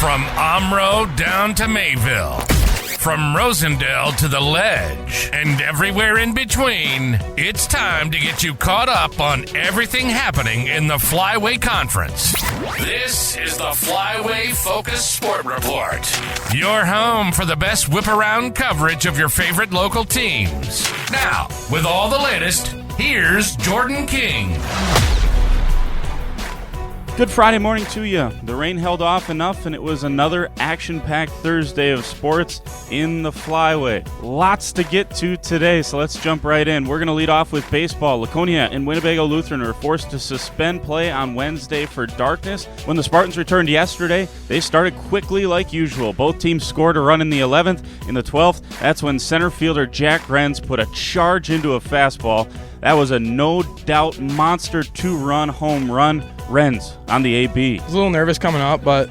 From Omro down to Mayville, from Rosendale to the Ledge, and everywhere in between, it's time to get you caught up on everything happening in the Flyway Conference. This is the Flyway Focus Sport Report, your home for the best whip-around coverage of your favorite local teams. Now, with all the latest, here's Jordan King. Good Friday morning to you. The rain held off enough, and it was another action-packed Thursday of sports in the Flyway. Lots to get to today, so let's jump right in. We're going to lead off with baseball. Laconia and Winnebago Lutheran were forced to suspend play on Wednesday for darkness. When the Spartans returned yesterday, they started quickly like usual. Both teams scored a run in the 11th. In the 12th, that's when center fielder Jack Rens put a charge into a fastball. That was a no-doubt monster two-run home run. Rens on the AB. I was a little nervous coming up, but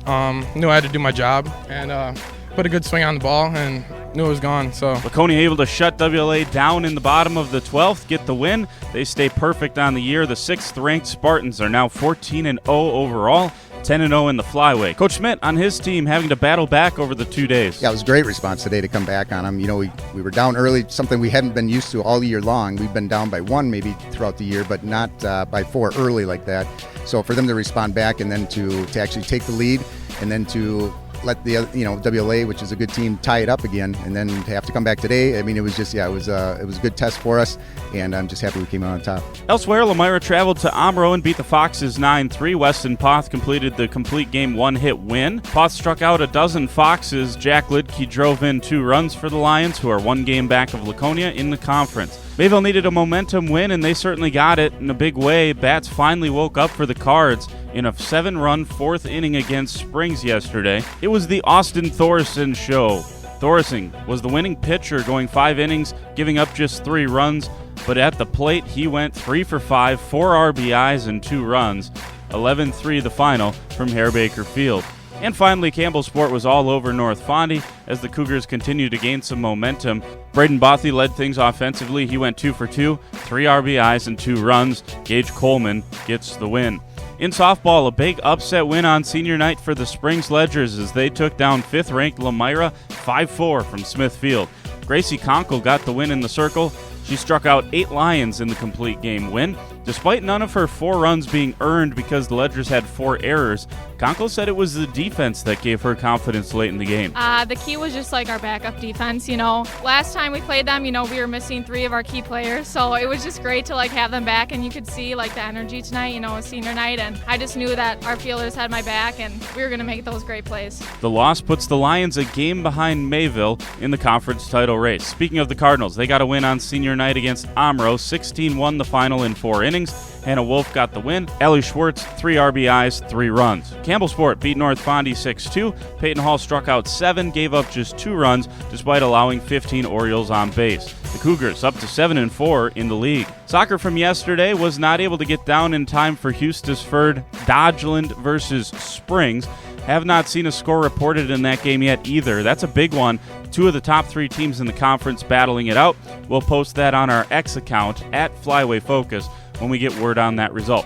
knew I had to do my job and put a good swing on the ball and knew it was gone. So Laconia able to shut WLA down in the bottom of the 12th, get the win. They stay perfect on the year. The 6th-ranked Spartans are now 14-0 overall. 10-0 in the Flyway. Coach Smit on his team having to battle back over the 2 days. Yeah, it was a great response today to come back on them. You know, we were down early, something we hadn't been used to all year long. We've been down by 1 maybe throughout the year, but not by 4 early like that. So for them to respond back and then to actually take the lead and then to let the WLA, which is a good team, tie it up again, and then to have to come back today. I mean, it was just it was a good test for us, and I'm just happy we came out on top. Elsewhere, Lamira traveled to Omro and beat the Foxes 9-3. Weston Poth completed the complete game one-hit win. Poth struck out a dozen Foxes. Jack Lidke drove in 2 runs for the Lions, who are 1 game back of Laconia in the conference. Mayville needed a momentum win, and they certainly got it in a big way. Bats finally woke up for the Cards in a 7-run 4th inning against Springs yesterday. It was the Austin Thorson show. Thorson was the winning pitcher, going 5 innings, giving up just 3 runs, but at the plate he went 3 for 5, 4 RBIs and 2 runs. 11-3 the final from Hare Baker Field. And finally, Campbell Sport was all over North Fondy as the Cougars continued to gain some momentum. Braden Bothy led things offensively. He went 2 for 2, 3 RBIs and 2 runs. Gage Coleman gets the win. In softball, a big upset win on senior night for the Springs Ledgers as they took down 5th-ranked Lamira 5-4 from Smithfield. Gracie Konkol got the win in the circle. She struck out 8 Lions in the complete game win. Despite none of her 4 runs being earned because the Ledgers had 4 errors, Konkol said it was the defense that gave her confidence late in the game. The key was just like our backup defense. Last time we played them, we were missing 3 of our key players, so it was just great to have them back, and you could see the energy tonight. It was senior night, and I just knew that our fielders had my back, and we were going to make those great plays. The loss puts the Lions a game behind Mayville in the conference title race. Speaking of the Cardinals, they got a win on senior night against Omro. 16-1 the final in 4 innings. Hannah Wolf got the win. Ellie Schwartz, 3 RBIs, 3 runs. Campbell Sport beat North Fondy 6-2. Peyton Hall struck out 7, gave up just 2 runs, despite allowing 15 Orioles on base. The Cougars up to 7-4 in the league. Soccer from yesterday was not able to get down in time for Hustisford Dodgeland versus Springs. Have not seen a score reported in that game yet either. That's a big one. 2 of the top 3 teams in the conference battling it out. We'll post that on our X account at Flyway Focus when we get word on that result.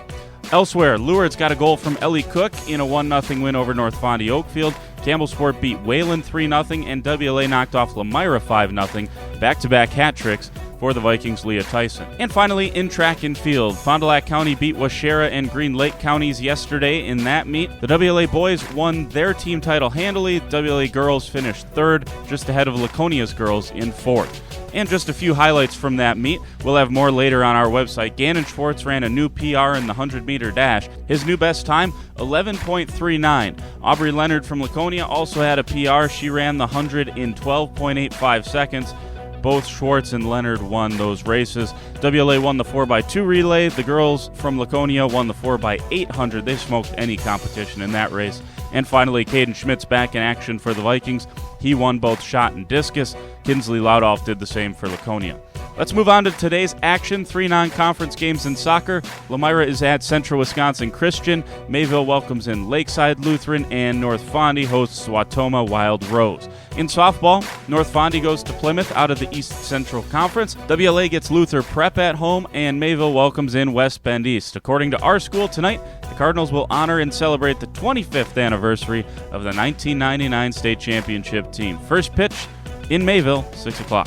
Elsewhere, Lourdes got a goal from Ellie Cook in a 1-0 win over North Fondy Oakfield. Campbell Sport beat Wayland 3-0, and WLA knocked off Lamira 5-0. Back-to-back hat tricks for the Vikings' Leah Tyson. And finally, in track and field, Fond du Lac County beat Waushara and Green Lake counties yesterday in that meet. The WLA boys won their team title handily. WLA girls finished 3rd, just ahead of Laconia's girls in 4th. And just a few highlights from that meet. We'll have more later on our website. Gannon Schwartz ran a new PR in the 100-meter dash. His new best time, 11.39. Aubrey Leonard from Laconia also had a PR. She ran the 100 in 12.85 seconds. Both Schwartz and Leonard won those races. WLA won the 4x2 relay. The girls from Laconia won the 4x800. They smoked any competition in that race. And finally, Caden Schmidt's back in action for the Vikings. He won both shot and discus. Kinsley Loudolf did the same for Laconia. Let's move on to today's action. 3 non-conference games in soccer. Lamira is at Central Wisconsin Christian. Mayville welcomes in Lakeside Lutheran, and North Fondy hosts Swatoma Wild Rose. In softball, North Fondy goes to Plymouth out of the East Central Conference. WLA gets Luther Prep at home, and Mayville welcomes in West Bend East. According to our school tonight, the Cardinals will honor and celebrate the 25th anniversary of the 1999 state championship team. First pitch in Mayville, 6 o'clock.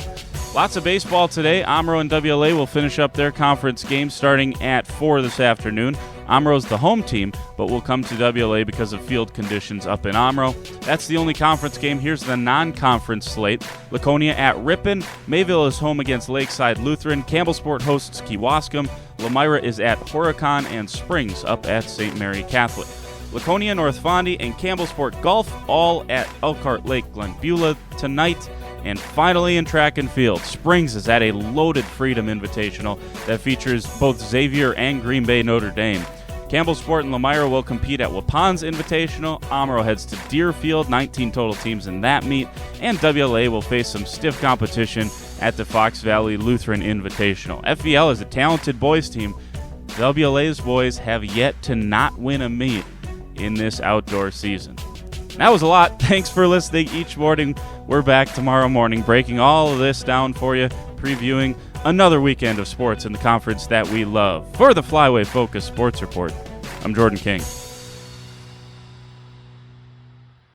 Lots of baseball today. Amro and WLA will finish up their conference games starting at 4 this afternoon. Amro's the home team, but will come to WLA because of field conditions up in Amro. That's the only conference game. Here's the non-conference slate. Laconia at Ripon. Mayville is home against Lakeside Lutheran. Campbellsport hosts Kewaskum. Lemira is at Horicon, and Springs up at St. Mary Catholic. Laconia, North Fondy, and Campbellsport Golf all at Elkhart Lake Glenbeulah tonight. And finally in track and field, Springs is at a loaded Freedom Invitational that features both Xavier and Green Bay Notre Dame. Campbellsport and Lemira will compete at Waupans Invitational. Amro heads to Deerfield, 19 total teams in that meet. And WLA will face some stiff competition at the Fox Valley Lutheran Invitational. FVL is a talented boys team. WLA's boys have yet to not win a meet in this outdoor season. That was a lot. Thanks for listening each morning. We're back tomorrow morning, breaking all of this down for you, previewing another weekend of sports in the conference that we love. For the Flyway Focus Sports Report, I'm Jordan King.